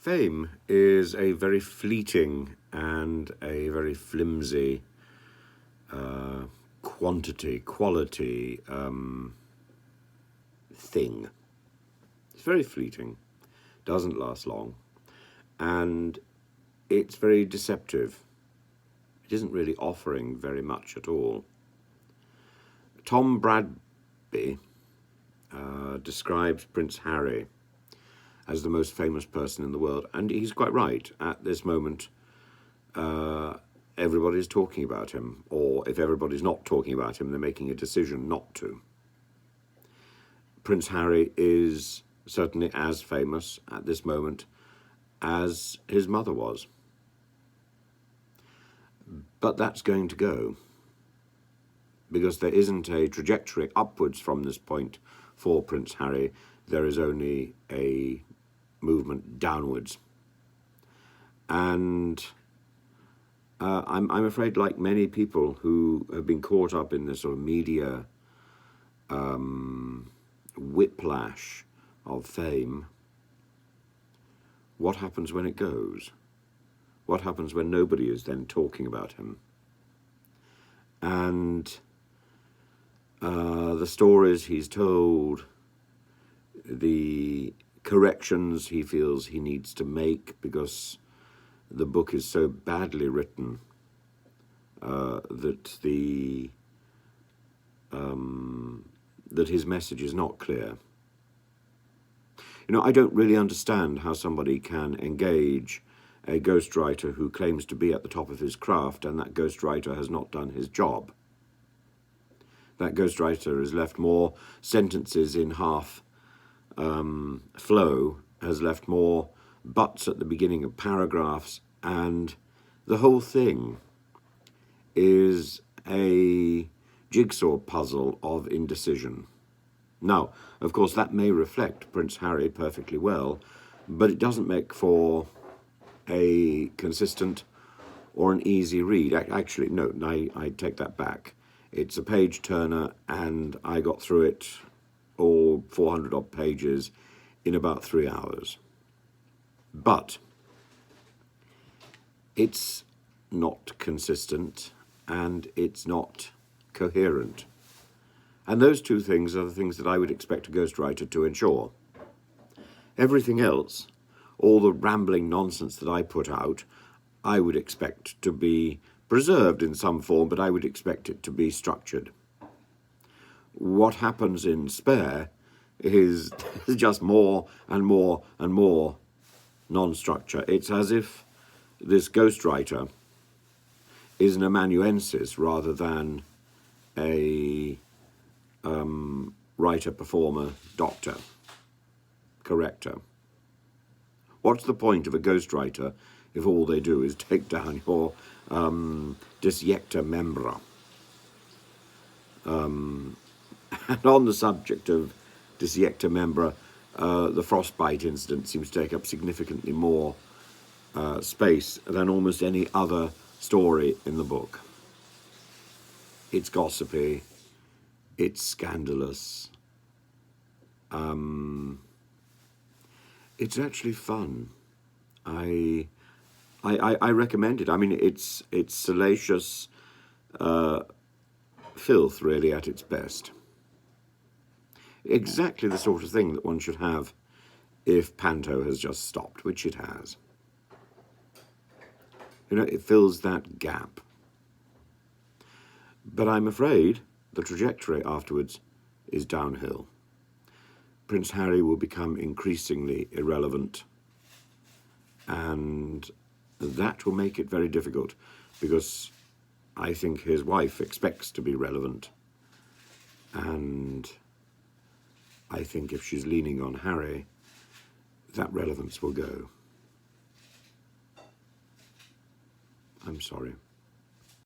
Fame is a very fleeting and a very flimsy quality thing. It's very fleeting, doesn't last long, and it's very deceptive. It isn't really offering very much at all. Tom Bradby describes Prince Harry as the most famous person in the world, and he's quite right. At this moment, everybody's talking about him, or if everybody's not talking about him, they're making a decision not to. Prince Harry is certainly as famous at this moment as his mother was. But that's going to go, because there isn't a trajectory upwards from this point for Prince Harry. There is only a movement downwards. And I'm afraid, like many people who have been caught up in this sort of media whiplash of fame, what happens when it goes? What happens when nobody is then talking about him? And the stories he's told, the corrections he feels he needs to make because the book is so badly written that that his message is not clear. You know, I don't really understand how somebody can engage a ghostwriter who claims to be at the top of his craft, and that ghostwriter has not done his job. That ghostwriter has left more sentences in half flow, has left more buts at the beginning of paragraphs, and the whole thing is a jigsaw puzzle of indecision. Now, of course, that may reflect Prince Harry perfectly well, but it doesn't make for a consistent or an easy read. Actually, no, I take that back. It's a page turner, and I got through it, all 400 odd pages, in about 3 hours. But it's not consistent and it's not coherent. And those two things are the things that I would expect a ghostwriter to ensure. Everything else, all the rambling nonsense that I put out, I would expect to be preserved in some form, but I would expect it to be structured. What happens in Spare is just more and more and more non-structure. It's as if this ghostwriter is an amanuensis rather than a writer, performer, doctor, corrector. What's the point of a ghostwriter if all they do is take down your disiecta membra? And on the subject of disiecta membra, the frostbite incident seems to take up significantly more space than almost any other story in the book. It's gossipy, it's scandalous, it's actually fun. I recommend it. I mean, it's salacious filth, really, at its best. Exactly the sort of thing that one should have if Panto has just stopped, which it has. You know, it fills that gap. But I'm afraid the trajectory afterwards is downhill. Prince Harry will become increasingly irrelevant, and that will make it very difficult, because I think his wife expects to be relevant, and I think if she's leaning on Harry, that relevance will go. I'm sorry.